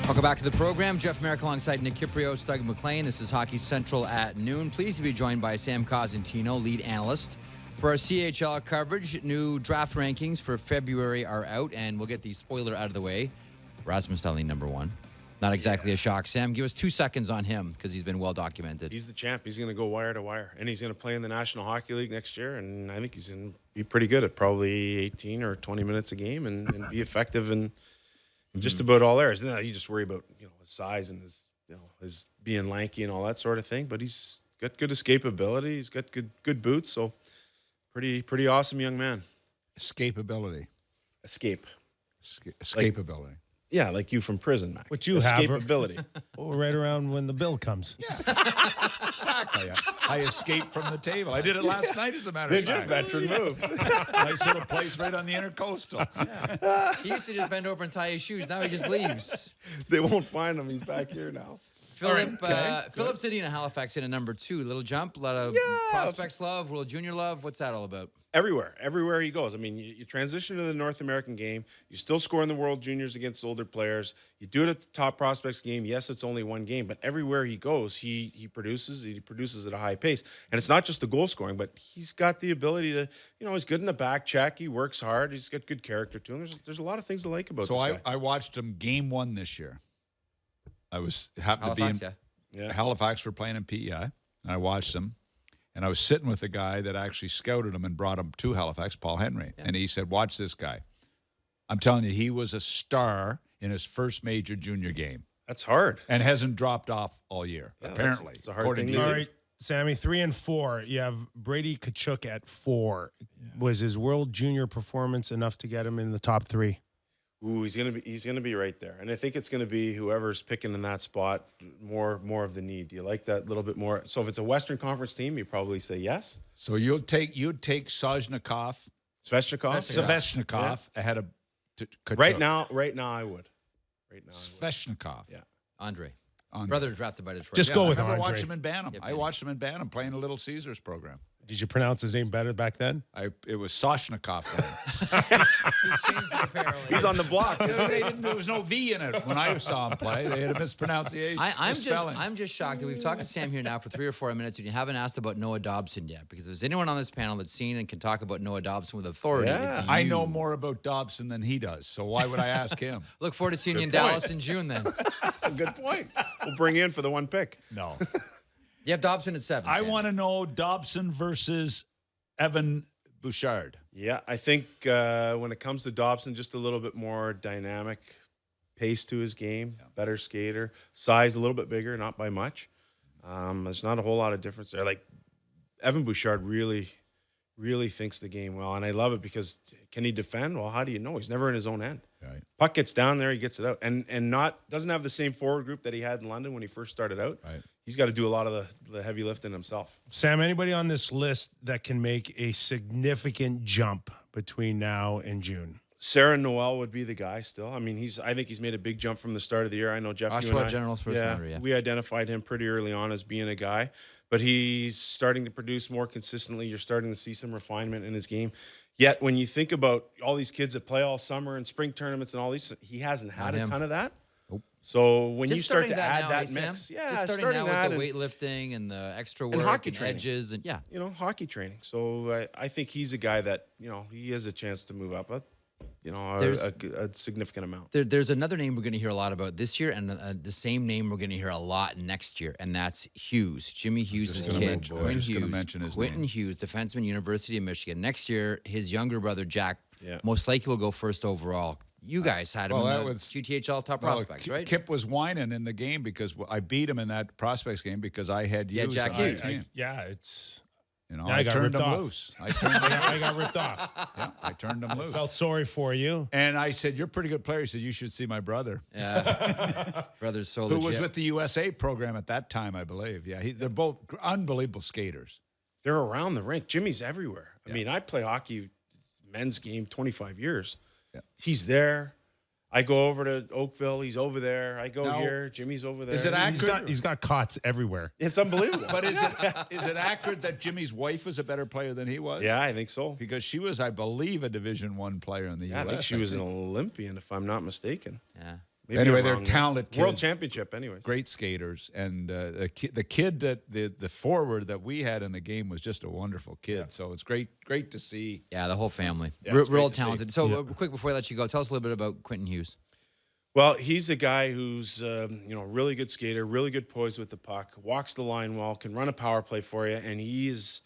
Welcome back to the program. Jeff Merrick alongside Nick Kiprios, Doug McLean. This is Hockey Central at noon. Pleased to be joined by Sam Cosentino, lead analyst. For our CHL coverage, new draft rankings for February are out, and we'll get the spoiler out of the way. Rasmus Dahlin, number one. Not exactly a shock. Sam, give us 2 seconds on him because he's been well documented. He's the champ. He's going to go wire to wire, and he's going to play in the National Hockey League next year, and I think he's going to be pretty good at probably 18 or 20 minutes a game and be effective in just about all areas. Then you just worry about his size and his being lanky and all that sort of thing. But he's got good escapability. He's got good boots. So pretty awesome young man. Escapability. Escapability. Yeah, like you from prison, Mac. What you have. Escapability. Right around when the bill comes. Yeah, exactly. I escaped from the table. I did it last night, as a matter of fact. Veteran move. Nice little place right on the Intercoastal. Yeah. He used to just bend over and tie his shoes. Now he just leaves. They won't find him. He's back here now. Philip City in Halifax in a number 2. Little jump, a lot of prospects love, little junior love. What's that all about? Everywhere he goes. I mean, you transition to the North American game. You still score in the World Juniors against older players. You do it at the top prospects game. Yes, it's only one game, but everywhere he goes, he produces. He produces at a high pace. And it's not just the goal scoring, but he's got the ability to, he's good in the back check. He works hard. He's got good character to him. There's a lot of things to like about this guy. I watched him game 1 this year. I happened Halifax, to be in Halifax. Were playing in PEI, and I watched him. And I was sitting with the guy that actually scouted him and brought him to Halifax, Paul Henry. Yeah. And he said, watch this guy. I'm telling you, he was a star in his first major junior game. That's hard. And hasn't dropped off all year, apparently. It's a hard thing. All right, Sammy, 3 and 4. You have Brady Tkachuk at 4. Yeah. Was his World Junior performance enough to get him in the top 3? Ooh, he's gonna be right there, and I think it's gonna be whoever's picking in that spot more of the need. Do you like that little bit more? So if it's a Western Conference team, you probably say yes. So you'd take Svechnikov ahead of Tkachuk. Right now I would. Svechnikov. Yeah. Andre. Brother drafted by Detroit. Just go with Andre. Andre. I watched him in Bantam. I watched him in Bantam playing a Little Caesars program. Did you pronounce his name better back then? It was Soshnikov. He's changed it apparently. He's on the block. There was no V in it when I saw him play. They had a mispronunciation. I'm just shocked that we've talked to Sam here now for 3 or 4 minutes and you haven't asked about Noah Dobson yet. Because if there's anyone on this panel that's seen and can talk about Noah Dobson with authority, it's you. I know more about Dobson than he does, so why would I ask him? Look forward to seeing you in Dallas in June then. Good point. We'll bring you in for the 1 pick. No. You have Dobson at 7. I want to know Dobson versus Evan Bouchard. Yeah, I think when it comes to Dobson, just a little bit more dynamic pace to his game, better skater, size a little bit bigger, not by much. There's not a whole lot of difference there. Like Evan Bouchard really thinks the game well, and I love it because can he defend? Well, how do you know? He's never in his own end. Right. Puck gets down there, he gets it out, and doesn't have the same forward group that he had in London when he first started out. Right. He's got to do a lot of the heavy lifting himself. Sam, anybody on this list that can make a significant jump between now and June? Sarah Noel would be the guy still. I mean, I think he's made a big jump from the start of the year. I know Jeff. Oshawa General's first rounder, we identified him pretty early on as being a guy, but he's starting to produce more consistently. You're starting to see some refinement in his game. Yet when you think about all these kids that play all summer and spring tournaments and all these, he hasn't had a ton of that. Nope. So when just you start to add add that mix, just starting now with the weightlifting and the extra work hockey and training. edges and hockey training. So I think he's a guy that he has a chance to move up. A significant amount. There's another name we're going to hear a lot about this year, and the same name we're going to hear a lot next year, and that's Hughes. Jimmy Hughes' kid, Quentin Hughes, defenseman, University of Michigan. Next year, his younger brother, Jack, most likely will go first overall. You guys had him in the GTHL top prospects, right? Kip was whining in the game because I beat him in that prospects game because I had Hughes. Jack Hughes. It's... I turned him off. loose. I got ripped off. Yeah, I turned him loose. Felt sorry for you. And I said, "You're a pretty good player." He said, "You should see my brother." Yeah, brother's so legit. Who was with the USA program at that time, I believe. Yeah, they're both unbelievable skaters. They're around the rink. Jimmy's everywhere. I mean, I play hockey, men's game, 25 years. Yeah. He's there. I go over to Oakville. He's over there. I go here. Jimmy's over there. Is it accurate? He's got cots everywhere. It's unbelievable. But is it accurate that Jimmy's wife was a better player than he was? Yeah, I think so. Because she was, I believe, a Division I player in the U.S. I think she was an Olympian, if I'm not mistaken. Yeah. Maybe Anyway, I'm they're wrong. talented kids. World championship, anyways. Great skaters, and the kid that the forward that we had in the game was just a wonderful kid. Yeah. So it's great to see. Yeah, the whole family. Yeah, it's great Real to see. talented. So quick before I let you go, tell us a little bit about Quentin Hughes. Well, he's a guy who's really good skater, really good poise with the puck, walks the line well, can run a power play for you, and he's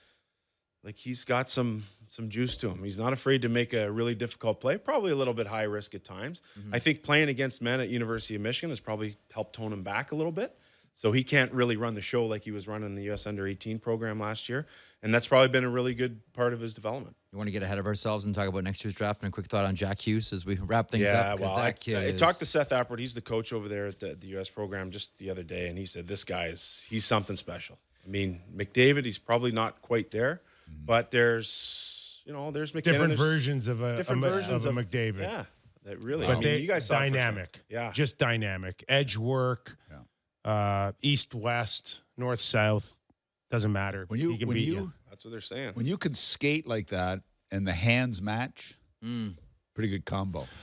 got some juice to him. He's not afraid to make a really difficult play, probably a little bit high risk at times. I think playing against men at University of Michigan has probably helped tone him back a little bit. So he can't really run the show like he was running the U.S. Under-18 program last year, and that's probably been a really good part of his development. You want to get ahead of ourselves and talk about next year's draft, and a quick thought on Jack Hughes as we wrap things up? Well, That kid I is- talked to Seth Appert. He's the coach over there at the U.S. program just the other day, and he said this guy he's something special. I mean, McDavid, he's probably not quite there, but there's McKinnon. Different versions of a different versions of a McDavid. Yeah, that really. But I mean, you guys saw it dynamic. firsthand. Yeah, Just dynamic. Edge work. East, west, north, south. Doesn't matter. He can beat you. that's what they're saying. When you can skate like that and the hands match, pretty good combo.